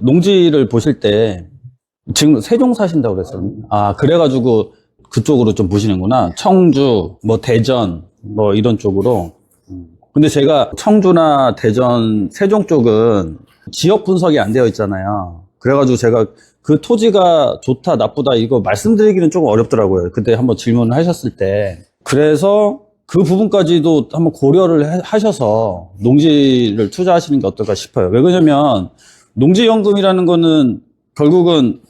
농지를 보실 때 지금 세종 사신다고 그랬어요. 아, 그래가지고 그쪽으로 좀 보시는구나. 청주, 뭐 대전, 뭐 이런 쪽으로. 근데 제가 청주나 대전, 세종 쪽은 지역 분석이 안 되어 있잖아요. 그래가지고 제가 그 토지가 좋다, 나쁘다 이거 말씀드리기는 조금 어렵더라고요. 그때 한번 질문을 하셨을 때. 그래서 그 부분까지도 한번 고려를 하셔서 농지를 투자하시는 게 어떨까 싶어요. 왜 그러냐면 농지연금이라는 거는 결국은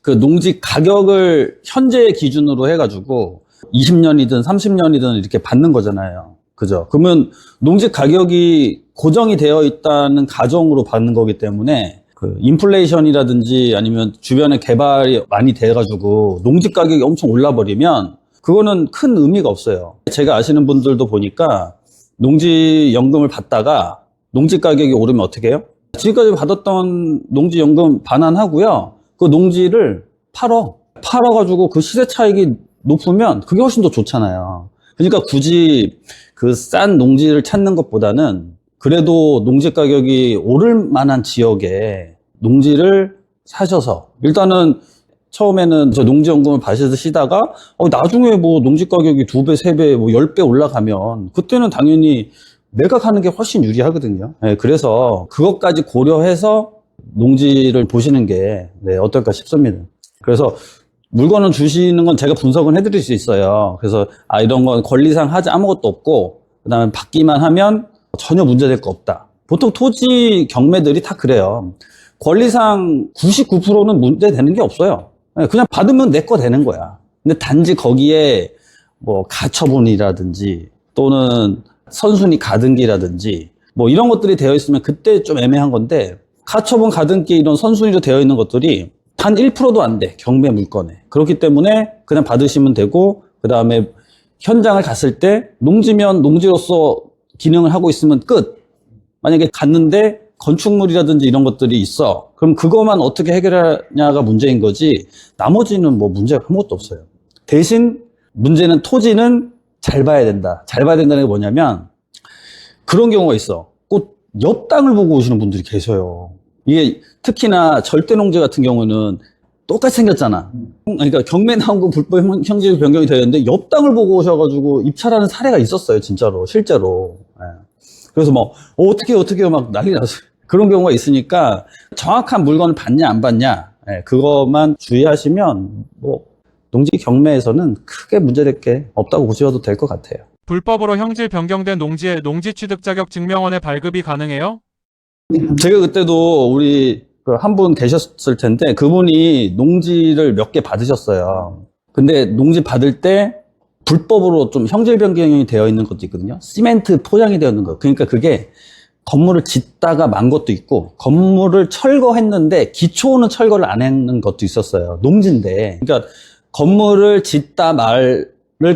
그 농지 가격을 현재 기준으로 해가지고 20년이든 30년이든 이렇게 받는 거잖아요. 그죠? 그러면 농지 가격이 고정이 되어 있다는 가정으로 받는 거기 때문에 그 인플레이션이라든지 아니면 주변에 개발이 많이 돼가지고 농지 가격이 엄청 올라버리면 그거는 큰 의미가 없어요. 제가 아시는 분들도 보니까 농지연금을 받다가 농지 가격이 오르면 어떻게 해요? 지금까지 받았던 농지연금 반환하고요. 그 농지를 팔아가지고 그 시세 차익이 높으면 그게 훨씬 더 좋잖아요. 그러니까 굳이 그 싼 농지를 찾는 것보다는 그래도 농지 가격이 오를 만한 지역에 농지를 사셔서 일단은 처음에는 저 농지연금을 받으시다가 나중에 뭐 농지 가격이 2배, 3배, 뭐 10배 올라가면 그때는 당연히 매각하는 게 훨씬 유리하거든요. 네, 그래서 그것까지 고려해서 농지를 보시는 게 어떨까 싶습니다. 그래서 물건을 주시는 건 제가 분석은 해드릴 수 있어요. 그래서 이런 건 권리상 하지 아무것도 없고 그다음에 받기만 하면 전혀 문제될 거 없다. 보통 토지 경매들이 다 그래요. 권리상 99%는 문제되는 게 없어요. 그냥 받으면 내 거 되는 거야. 근데 단지 거기에 뭐 가처분이라든지 또는 선순위 가등기라든지 뭐 이런 것들이 되어 있으면 그때 좀 애매한 건데 가처분 가등기 이런 선순위로 되어 있는 것들이 단 1%도 안 돼. 경매 물건에. 그렇기 때문에 그냥 받으시면 되고 그 다음에 현장을 갔을 때 농지면 농지로서 기능을 하고 있으면 끝. 만약에 갔는데 건축물이라든지 이런 것들이 있어. 그럼 그것만 어떻게 해결하냐가 문제인 거지 나머지는 뭐 문제가 아무것도 없어요. 대신 문제는 토지는 잘 봐야 된다. 잘 봐야 된다는 게 뭐냐면 그런 경우가 있어. 꼭 옆 땅을 보고 오시는 분들이 계셔요. 이게 특히나 절대농지 같은 경우는 똑같이 생겼잖아. 그러니까 경매 나온 거 불법 형질 변경이 되었는데 옆 땅을 보고 오셔가지고 입찰하는 사례가 있었어요. 진짜로 실제로. 그래서 뭐 어떻게 막 난리 났어요. 그런 경우가 있으니까 정확한 물건을 받냐 안 받냐 그것만 주의하시면 뭐 농지 경매에서는 크게 문제될 게 없다고 보셔도 될 것 같아요. 불법으로 형질 변경된 농지에 농지 취득 자격 증명원의 발급이 가능해요? 제가 그때도 우리 한 분 계셨을 텐데 그분이 농지를 몇 개 받으셨어요. 근데 농지 받을 때 불법으로 좀 형질 변경이 되어 있는 것도 있거든요. 시멘트 포장이 되어 있는 거. 그러니까 그게 건물을 짓다가 만 것도 있고 건물을 철거했는데 기초는 철거를 안 했는 것도 있었어요. 농지인데. 그러니까 건물을 짓다 말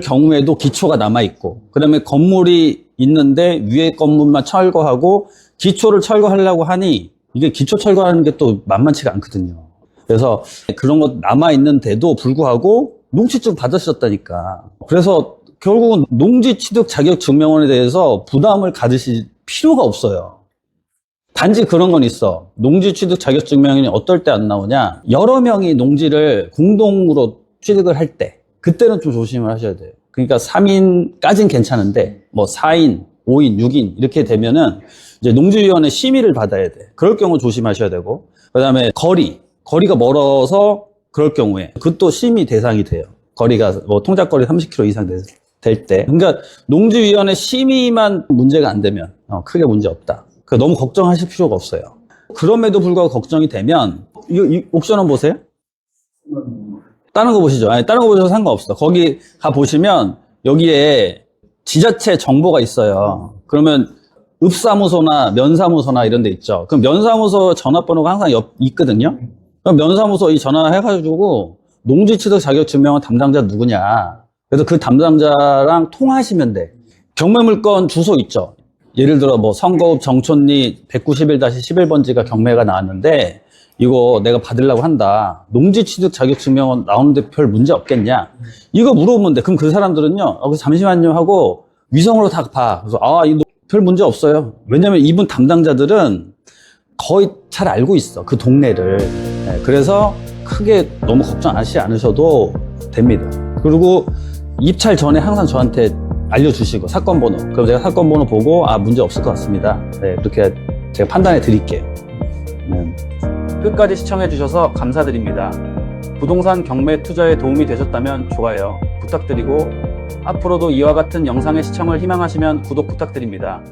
경우에도 기초가 남아있고 그 다음에 건물이 있는데 위에 건물만 철거하고 기초를 철거하려고 하니 이게 기초 철거하는 게 또 만만치가 않거든요. 그래서 그런 것 남아있는데도 불구하고 농지증 받으셨다니까. 그래서 결국은 농지 취득 자격 증명원에 대해서 부담을 가지실 필요가 없어요. 단지 그런 건 있어. 농지 취득 자격 증명원이 어떨 때 안 나오냐. 여러 명이 농지를 공동으로 취득을 할 때 그때는 좀 조심을 하셔야 돼요. 그러니까 3인까지는 괜찮은데 뭐 4인, 5인, 6인 이렇게 되면은 이제 농지위원회 심의를 받아야 돼. 그럴 경우 조심하셔야 되고 그다음에 거리가 멀어서 그럴 경우에 그것도 심의 대상이 돼요. 거리가 뭐 통작거리 30km 이상 될 때. 그러니까 농지위원회 심의만 문제가 안 되면 크게 문제 없다. 그러니까 너무 걱정하실 필요가 없어요. 그럼에도 불구하고 걱정이 되면 이 옥션원 보세요. 다른 거 보시죠. 아니, 다른 거 보셔도 상관없어. 거기 가 보시면 여기에 지자체 정보가 있어요. 그러면 읍사무소나 면사무소나 이런 데 있죠. 그럼 면사무소 전화번호가 항상 있거든요. 그럼 면사무소 이 전화해가지고 농지 취득 자격 증명원 담당자 누구냐. 그래서 그 담당자랑 통화하시면 돼. 경매물건 주소 있죠. 예를 들어 뭐 선거읍 정촌리 191-11번지가 경매가 나왔는데 이거 내가 받으려고 한다. 농지 취득 자격 증명원 나오는데 별 문제 없겠냐? 이거 물어보면 돼. 그럼 그 사람들은요. 잠시만요 하고 위성으로 다 봐. 그래서 이거 별 문제 없어요. 왜냐면 이분 담당자들은 거의 잘 알고 있어. 그 동네를. 네, 그래서 크게 너무 걱정하시지 않으셔도 됩니다. 그리고 입찰 전에 항상 저한테 알려주시고 사건 번호. 그럼 제가 사건 번호 보고 문제 없을 것 같습니다. 네, 그렇게 제가 판단해 드릴게요. 네. 끝까지 시청해 주셔서 감사드립니다. 부동산 경매 투자에 도움이 되셨다면 좋아요 부탁드리고 앞으로도 이와 같은 영상의 시청을 희망하시면 구독 부탁드립니다.